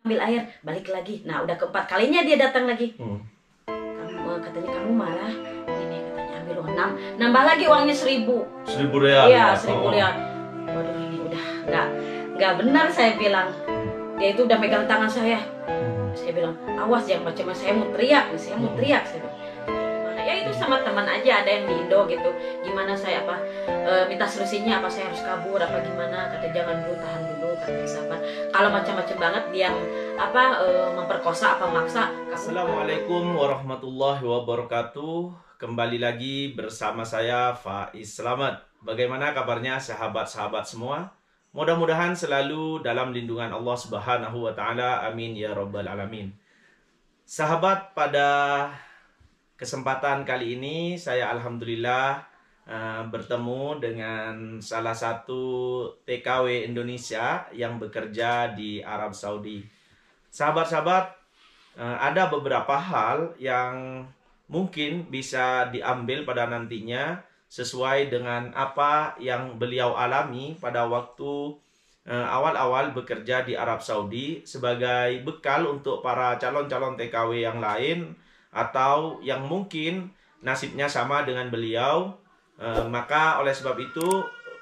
ambil air, balik lagi. Nah udah keempat kalinya dia datang lagi. Katanya kamu marah, ini katanya ambil uang 6, nambah lagi uangnya 1.000. 1.000 real. Iya 1.000 real. Waduh ini udah nggak benar, saya bilang. Dia itu udah megang tangan saya. Saya bilang awas jangan macam-macam, saya mau teriak. Saya bilang. Gimana? Ya itu sama teman aja ada yang di Indo gitu. Gimana saya minta solusinya, apa saya harus kabur apa gimana? Kata jangan dulu, tahan dulu, kata sabar. Kalau macam-macam banget dia memperkosa apa maksa. Assalamualaikum warahmatullahi wabarakatuh. Kembali lagi bersama saya Faiz Slamet. Bagaimana kabarnya sahabat-sahabat semua? Mudah-mudahan selalu dalam lindungan Allah Subhanahu wa taala. Amin ya rabbal alamin. Sahabat, pada kesempatan kali ini saya alhamdulillah bertemu dengan salah satu TKW Indonesia yang bekerja di Arab Saudi. Sahabat-sahabat, ada beberapa hal yang mungkin bisa diambil pada nantinya sesuai dengan apa yang beliau alami pada waktu awal-awal bekerja di Arab Saudi, sebagai bekal untuk para calon-calon TKW yang lain atau yang mungkin nasibnya sama dengan beliau. Maka oleh sebab itu,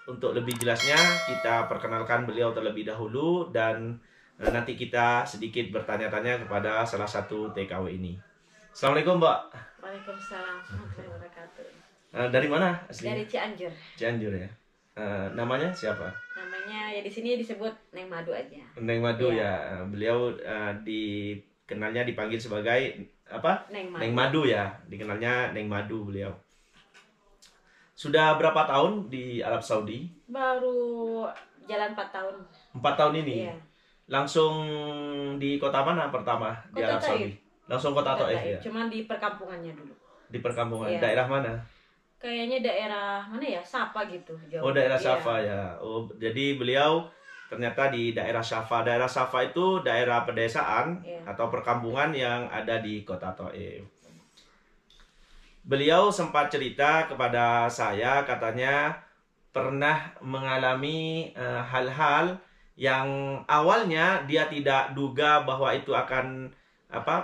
untuk lebih jelasnya kita perkenalkan beliau terlebih dahulu dan nanti kita sedikit bertanya-tanya kepada salah satu TKW ini. Assalamualaikum, Mbak. Waalaikumsalam warahmatullahi wabarakatuh. Dari mana aslinya? Dari Cianjur. Cianjur ya. Namanya siapa? Namanya ya di sini disebut Neng Madu aja. Neng Madu ya. Beliau dipanggil sebagai apa? Neng Madu ya. Dikenalnya Neng Madu beliau. Sudah berapa tahun di Arab Saudi? Baru jalan 4 tahun. 4 tahun ini? Iya. Langsung di kota mana pertama di Arab Saudi? Langsung kota Taif ya? Cuman di perkampungannya dulu. Di perkampungan. Iya. Daerah mana? Kayaknya daerah mana ya? Safa gitu. Jauh. Oh, daerah Safa ya. Oh, jadi beliau ternyata di daerah Safa. Daerah Safa itu daerah pedesaan atau perkampungan yang ada di kota Taif. Beliau sempat cerita kepada saya, katanya pernah mengalami hal-hal yang awalnya dia tidak duga bahwa itu akan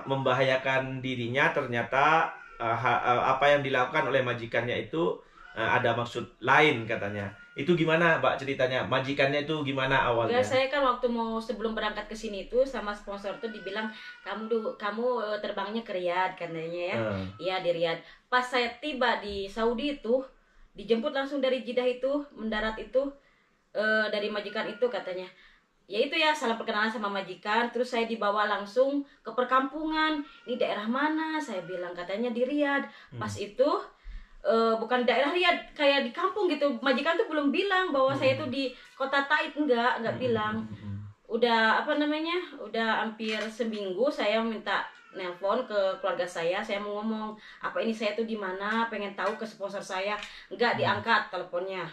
membahayakan dirinya. Ternyata apa yang dilakukan oleh majikannya itu ada maksud lain katanya. Itu gimana, Mbak, ceritanya? Majikannya itu gimana awalnya? Ya, saya kan waktu sebelum berangkat ke sini itu sama sponsor tuh dibilang kamu terbangnya ke Riyadh katanya ya. Iya, di Riyadh. Pas saya tiba di Saudi itu dijemput langsung dari Jeddah itu, mendarat itu dari majikan itu katanya. Ya itu ya, salam perkenalan sama majikan. Terus saya dibawa langsung ke perkampungan. Ini daerah mana? Saya bilang katanya di Riyadh. Pas itu bukan daerah Riyadh, kayak di kampung gitu. Majikan tuh belum bilang bahwa saya tuh di kota Taif, enggak bilang. Udah udah hampir seminggu saya minta nelpon ke keluarga saya mau ngomong apa ini saya tuh di mana, pengen tahu ke sponsor saya, enggak diangkat teleponnya,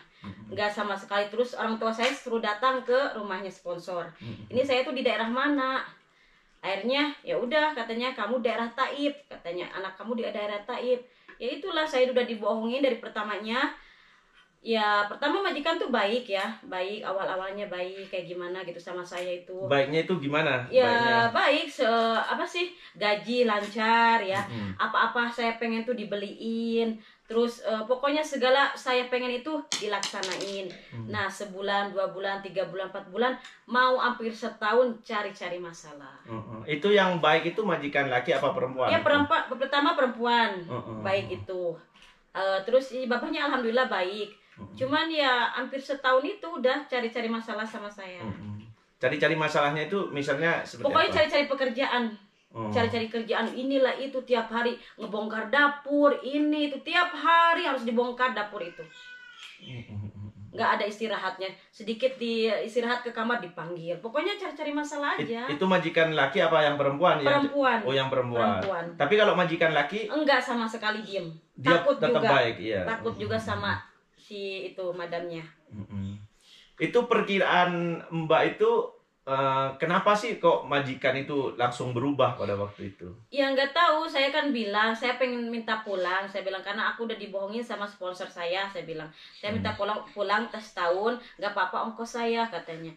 enggak sama sekali. Terus orang tua saya suruh datang ke rumahnya sponsor, ini saya tuh di daerah mana. Akhirnya ya udah katanya kamu daerah Taif, katanya anak kamu di daerah Taif. Ya itulah, saya udah dibohongin dari pertamanya. Ya pertama majikan tuh baik ya, baik, awal-awalnya baik kayak gimana gitu sama saya itu. Baiknya itu gimana? Ya baik, gaji lancar ya, apa-apa saya pengen tuh dibeliin. Terus pokoknya segala saya pengen itu dilaksanain. Nah sebulan, 2 bulan, 3 bulan, 4 bulan, mau hampir setahun cari-cari masalah. Itu yang baik itu majikan laki apa perempuan? Ya pertama perempuan, baik itu. Terus bapaknya alhamdulillah baik. Cuman ya hampir setahun itu udah cari-cari masalah sama saya. Cari-cari masalahnya itu misalnya seperti pokoknya apa? Cari-cari pekerjaan. Cari-cari kerjaan, inilah itu, tiap hari ngebongkar dapur, ini itu tiap hari harus dibongkar dapur itu. Nggak ada istirahatnya, sedikit istirahat ke kamar dipanggil. Pokoknya cari-cari masalah aja. Itu majikan laki apa yang perempuan? Perempuan. Oh, yang perempuan. Tapi kalau majikan laki? Enggak, sama sekali diem. Dia takut tetap juga. Baik, iya. Takut juga sama si itu madamnya. Itu perkiraan Mbak itu kenapa sih kok majikan itu langsung berubah pada waktu itu? Ya nggak tahu, saya kan bilang saya pengen minta pulang. Saya bilang karena aku udah dibohongin sama sponsor saya bilang saya minta pulang setahun, nggak apa-apa ongkos saya katanya.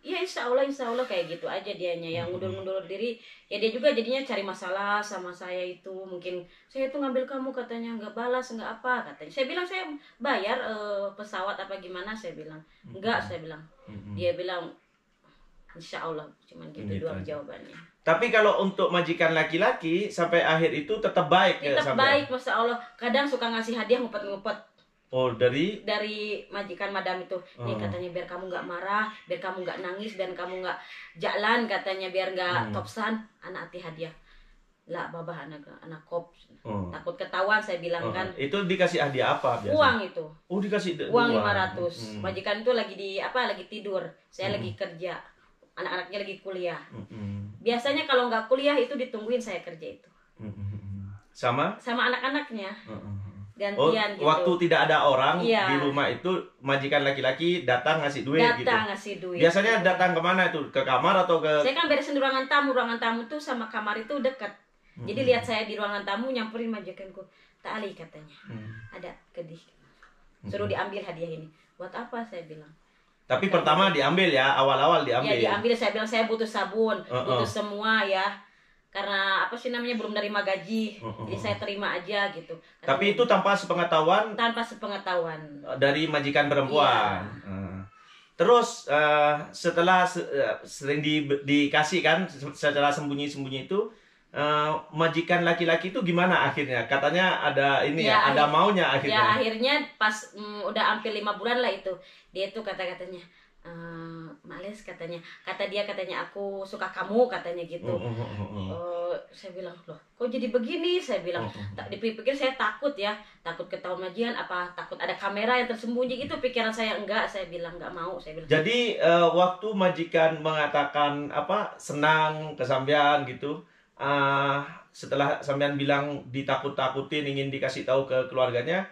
Iya insya Allah kayak gitu aja dianya yang ngundur diri. Ya dia juga jadinya cari masalah sama saya itu. Mungkin saya itu ngambil kamu katanya nggak balas nggak apa katanya. Saya bilang saya bayar pesawat apa gimana, saya bilang enggak, saya bilang. Dia bilang insya Allah, cuman gitu doang jawabannya. Tapi kalau untuk majikan laki-laki sampai akhir itu tetap baik ya? Tetap baik, masya Allah. Kadang suka ngasih hadiah ngumpet-ngumpet. Oh, dari majikan madam itu. Nih katanya biar kamu nggak marah, biar kamu nggak nangis, dan kamu nggak jalan katanya, biar nggak topsan, anak hati hadiah. Lah babah anak kop. Takut ketahuan, saya bilang kan. Itu dikasih hadiah apa biasanya? Uang itu. Oh, dikasih uang 500. Majikan itu lagi lagi tidur. Saya lagi kerja. Anak-anaknya lagi kuliah. Biasanya kalau nggak kuliah itu ditungguin saya kerja itu. Sama anak-anaknya. Gantian gitu. Waktu tidak ada orang di rumah itu majikan laki-laki datang ngasih duit gitu. Ngasih duit. Biasanya datang kemana itu? Ke kamar atau ke? Saya kan beresin ruangan tamu. Ruangan tamu tuh sama kamar itu dekat. Jadi lihat saya di ruangan tamu, nyamperin majikanku. Ta'ali katanya. Ada kedih. Suruh diambil hadiah ini. Buat apa, saya bilang. Tapi pertama diambil ya, awal-awal diambil. Ya diambil, saya bilang saya butuh sabun, butuh semua ya. Karena apa sih namanya, belum nerima gaji, jadi saya terima aja gitu. Tapi itu tanpa sepengetahuan? Tanpa sepengetahuan. Dari majikan perempuan. Terus setelah sering dikasih kan, secara sembunyi-sembunyi itu, majikan laki-laki itu gimana akhirnya? Katanya ada ini ada maunya akhirnya. Ya akhirnya pas udah hampir 5 bulan lah itu, dia tuh kata-katanya. Males katanya, katanya aku suka kamu katanya gitu. Saya bilang loh kok jadi begini, saya bilang. Tak dipikir saya takut ketahuan majikan, apa takut ada kamera yang tersembunyi gitu, pikiran saya. Enggak, saya bilang enggak mau, saya bilang. Jadi waktu majikan mengatakan apa senang ke sampean gitu, setelah sampean bilang ditakut-takutin ingin dikasih tahu ke keluarganya,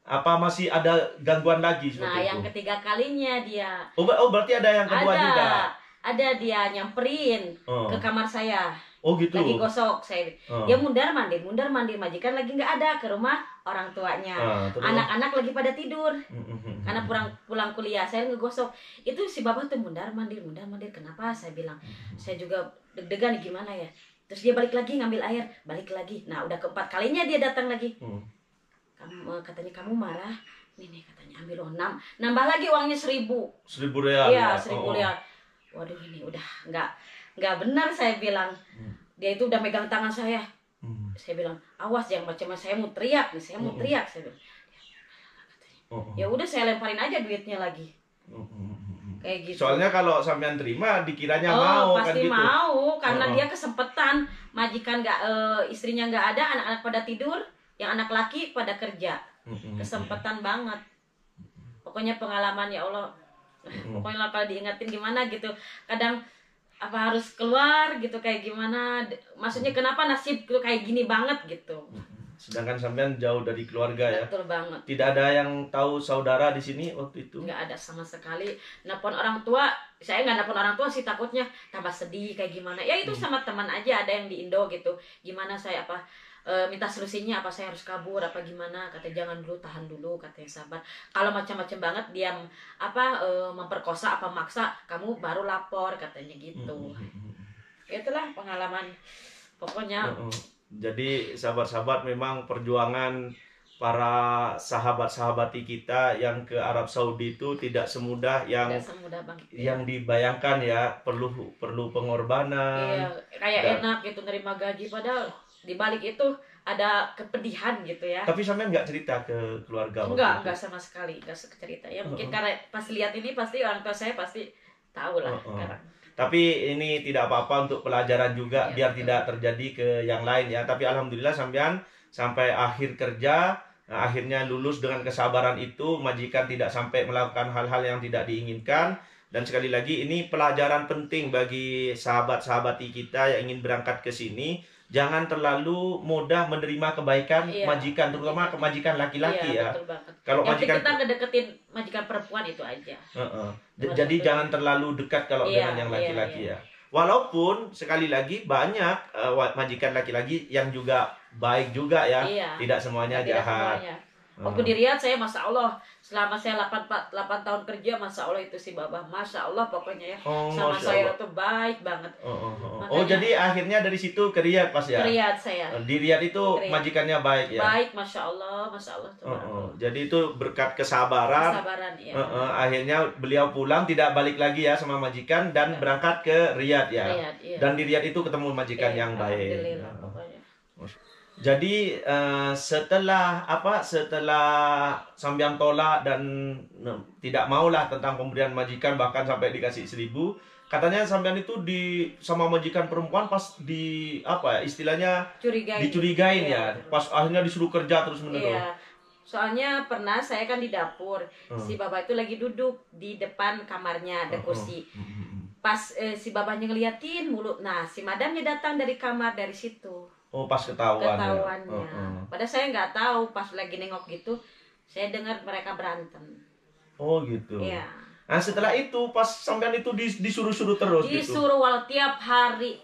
apa masih ada gangguan lagi seperti itu? Nah, yang ketiga kalinya dia. Oh, berarti ada yang kedua juga? Ada, dia nyamperin ke kamar saya. Oh gitu? Lagi gosok, saya. Dia mundar mandir, majikan lagi nggak ada, ke rumah orang tuanya. Anak-anak lagi pada tidur. Karena pulang kuliah, saya ngegosok. Itu si bapak tuh mundar mandir, kenapa? Saya bilang. Saya juga deg-degan gimana ya. Terus dia balik lagi ngambil air, balik lagi. Nah, udah keempat kalinya dia datang lagi. Katanya kamu marah, nih katanya ambil uang 6, nambah lagi uangnya 1.000 real. Iya 1.000 real. Waduh, ini udah nggak benar, saya bilang. Dia itu udah megang tangan saya. Saya bilang awas jangan macam-macam, saya mau teriak nih, saya bilang. Ya udah, saya lemparin aja duitnya lagi. Kayak gitu. Soalnya kalau sampean terima dikiranya mau pasti kan gitu. Mau, karena dia kesempetan, majikan istrinya nggak ada, anak-anak pada tidur. Yang anak laki pada kerja. Kesempatan banget. Pokoknya pengalaman, ya Allah. Pokoknya kalau diingetin gimana gitu. Kadang apa harus keluar gitu, kayak gimana. Maksudnya kenapa nasib kayak gini banget gitu. Sedangkan sampean jauh dari keluarga ya. Betul banget. Tidak ada yang tahu saudara di sini waktu itu? Nggak ada sama sekali. Nelpon orang tua, saya nggak nelpon orang tua sih, takutnya tambah sedih kayak gimana. Ya itu sama teman aja, ada yang di Indo gitu. Gimana saya minta solusinya, apa saya harus kabur apa gimana, kata jangan dulu, tahan dulu, katanya sabar. Kalau macam-macam banget dia memperkosa apa maksa kamu, baru lapor, katanya gitu. Itulah pengalaman pokoknya. Jadi sahabat-sahabat, memang perjuangan para sahabat-sahabati kita yang ke Arab Saudi itu tidak semudah yang dibayangkan ya. Perlu pengorbanan. Iya, kayak enak gitu nerima gaji, padahal di balik itu ada kepedihan gitu ya. Tapi sampean nggak cerita ke keluarga? Enggak sama sekali, nggak cerita. Ya mungkin karena pas lihat ini pasti orang tua saya pasti tahu lah. Tapi ini tidak apa-apa untuk pelajaran juga, biar tidak terjadi ke yang lain ya. Tapi alhamdulillah sampean sampai akhir kerja, akhirnya lulus dengan kesabaran itu, majikan tidak sampai melakukan hal-hal yang tidak diinginkan. Dan sekali lagi ini pelajaran penting bagi sahabat-sahabati kita yang ingin berangkat ke sini. Jangan terlalu mudah menerima kebaikan majikan, terutama majikan laki-laki ya. Betul banget. Kalau yang majikan kita ngedeketin majikan perempuan itu aja. Jadi jangan terlalu dekat kalau dengan yang laki-laki ya. Walaupun sekali lagi banyak majikan laki-laki yang juga baik juga ya. Tidak semuanya jahat. Waktu di Riyadh saya Masya Allah, selama saya 8 tahun kerja, Masya Allah itu si Babah, Masya Allah pokoknya ya, sama saya tuh baik banget. Makanya, jadi akhirnya dari situ ke Riyadh pas ya? Ke Riyadh saya. Di Riyadh itu majikannya baik ya? Baik, Masya Allah. Jadi itu berkat kesabaran. Ya. Akhirnya beliau pulang, tidak balik lagi ya sama majikan dan berangkat ke Riyadh ya. Iya. Dan di Riyadh itu ketemu majikan yang baik. Pokoknya. Jadi setelah sambian tolak dan tidak maulah tentang pemberian majikan, bahkan sampai dikasih 1.000, katanya sambian itu sama majikan perempuan pas istilahnya dicurigain ya. Pas akhirnya disuruh kerja terus menerus. Iya. Soalnya pernah saya kan di dapur, si Babah itu lagi duduk di depan kamarnya, ada kursi. Pas si Babahnya ngeliatin mulu, nah si madamnya datang dari kamar dari situ. Oh, pas ketahuannya. Padahal saya nggak tahu, pas lagi nengok gitu, saya dengar mereka berantem. Oh gitu. Iya. Nah setelah itu pas sampean itu disuruh-suruh terus disuruh walau tiap hari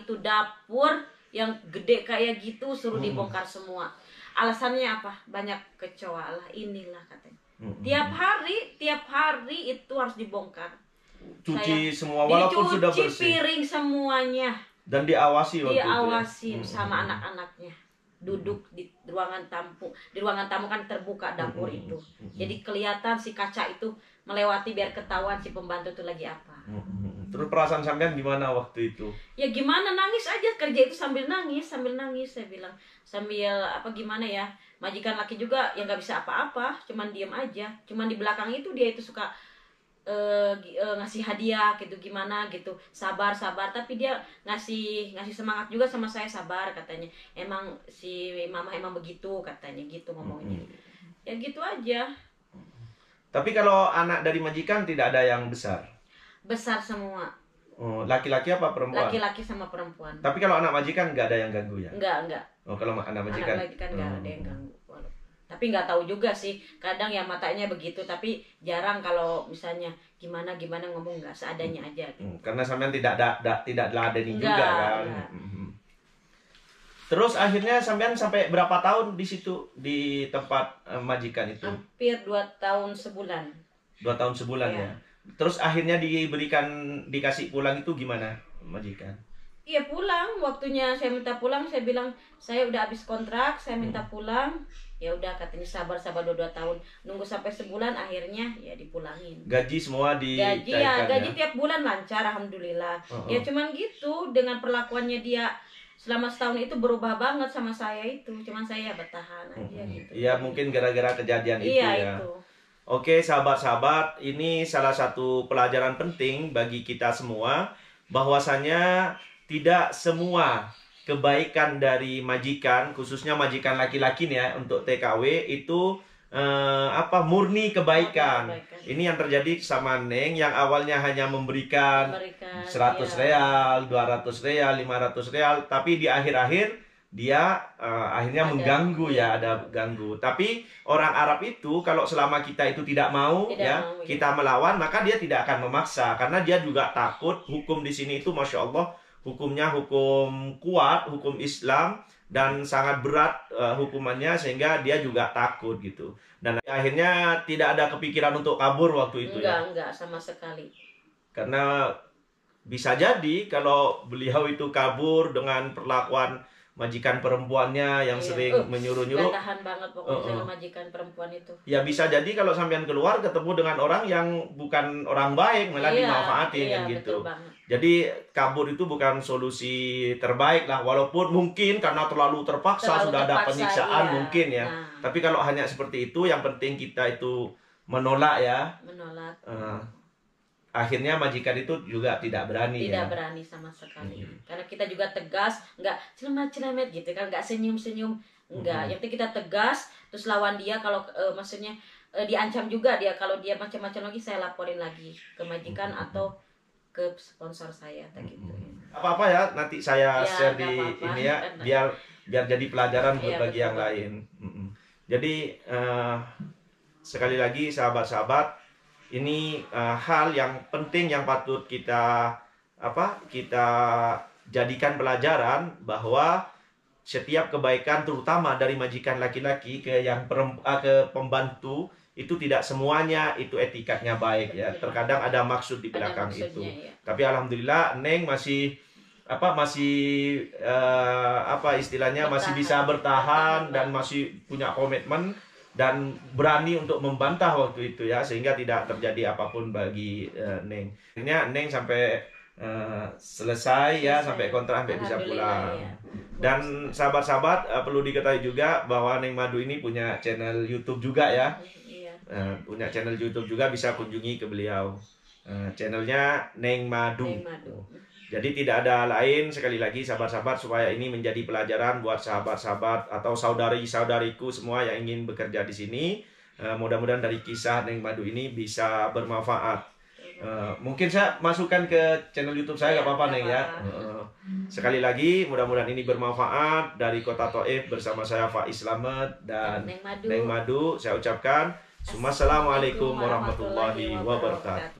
itu dapur yang gede kayak gitu suruh dibongkar semua. Alasannya apa? Banyak kecoa lah, inilah katanya. Tiap hari itu harus dibongkar. Cuci semua walaupun sudah bersih. Dicuci piring semuanya. Dan diawasi waktu itu ya? Sama anak-anaknya. Duduk di ruangan tamu kan terbuka dapur itu. Jadi kelihatan si kaca itu melewati biar ketahuan si pembantu itu lagi apa. Terus perasaan sampean gimana waktu itu? Ya gimana, nangis aja, kerja itu sambil nangis saya bilang. Sambil gimana ya, majikan laki juga yang nggak bisa apa-apa, cuman diem aja. Cuman di belakang itu dia itu suka ngasih hadiah gitu, gimana gitu, sabar, tapi dia ngasih semangat juga sama saya, sabar katanya, emang si mama emang begitu katanya, gitu ngomongnya. Ya gitu aja. Tapi kalau anak dari majikan tidak ada yang besar semua. Laki-laki apa perempuan? Laki-laki sama perempuan. Tapi kalau anak majikan nggak ada yang ganggu ya? Enggak. Kalau anak majikan nggak ada yang ganggu. Tapi nggak tahu juga sih, kadang ya matanya begitu, tapi jarang kalau misalnya gimana ngomong, nggak seadanya aja gitu. Karena sampean tidak ladeni juga kan. Terus akhirnya sampean sampai berapa tahun di situ, di tempat majikan itu? Hampir 2 tahun sebulan. 2 tahun sebulan ya. Terus akhirnya dikasih pulang itu gimana majikan? Iya pulang, waktunya saya minta pulang, saya bilang saya udah habis kontrak, saya minta pulang. Ya udah katanya sabar 2 tahun, nunggu sampai sebulan, akhirnya ya dipulangin. Gaji semua dicairkan? Gaji tiap bulan lancar, alhamdulillah. Ya cuman gitu, dengan perlakuannya dia selama setahun itu berubah banget sama saya itu, cuman saya bertahan aja gitu. Iya mungkin gara-gara kejadian itu ya. Itu. Oke sahabat-sahabat, ini salah satu pelajaran penting bagi kita semua, bahwasanya tidak semua kebaikan dari majikan, khususnya majikan laki-laki nih ya, untuk TKW itu murni kebaikan. Ini yang terjadi sama Neng, yang awalnya hanya memberikan 100 real, 200 real, 500 real, tapi di akhir-akhir dia akhirnya mengganggu ya, ada ganggu. Tapi orang Arab itu kalau selama kita itu tidak mau kita melawan, maka dia tidak akan memaksa, karena dia juga takut. Hukum di sini itu Masya Allah, hukumnya hukum kuat, hukum Islam, dan sangat berat hukumannya, sehingga dia juga takut gitu. Dan akhirnya tidak ada kepikiran untuk kabur waktu itu. Enggak sama sekali. Karena bisa jadi kalau beliau itu kabur dengan perlakuan majikan perempuannya yang sering menyuruh-nyuruh. Tahan banget pokoknya majikan perempuan itu. Ya bisa jadi kalau sampean keluar ketemu dengan orang yang bukan orang baik, malah dimanfaatin gitu. Jadi kabur itu bukan solusi terbaik lah, walaupun mungkin karena terlalu terpaksa sudah ada penyiksaan mungkin ya. Tapi kalau hanya seperti itu, yang penting kita itu menolak ya. Akhirnya majikan itu juga tidak berani berani sama sekali. Karena kita juga tegas, nggak celemet gitu kan, nggak senyum-senyum, nggak. Yang penting kita tegas, terus lawan dia kalau maksudnya diancam juga dia, kalau dia macam-macam lagi saya laporin lagi ke majikan atau ke sponsor saya gitu. Apa-apa ya, nanti saya share di ini ya, biar jadi pelajaran bagi yang lain. Jadi sekali lagi sahabat-sahabat, ini hal yang penting yang patut kita jadikan pelajaran, bahwa setiap kebaikan terutama dari majikan laki-laki ke ke pembantu itu tidak semuanya itu etikatnya baik ya. Terkadang ada maksud di belakang itu. Ya. Tapi alhamdulillah Neng masih istilahnya masih bisa bertahan dan masih punya komitmen dan berani untuk membantah waktu itu ya, sehingga tidak terjadi apapun bagi Neng. Akhirnya Neng sampai selesai ya, sampai kontrak, sampai bisa pulang. Ya. Dan sahabat-sahabat perlu diketahui juga bahwa Neng Madu ini punya channel YouTube juga ya. Punya channel YouTube juga, bisa kunjungi ke beliau. Channelnya Neng Madu. Jadi tidak ada lain, sekali lagi sahabat-sahabat, supaya ini menjadi pelajaran buat sahabat-sahabat atau saudari-saudariku semua yang ingin bekerja di sini. Mudah-mudahan dari kisah Neng Madu ini bisa bermanfaat. Mungkin saya masukkan ke channel YouTube saya, nggak apa-apa Neng ya. Sekali lagi mudah-mudahan ini bermanfaat. Dari Kota Thaif bersama saya Faiz Slamet dan Neng Madu, saya ucapkan Assalamualaikum warahmatullahi wabarakatuh.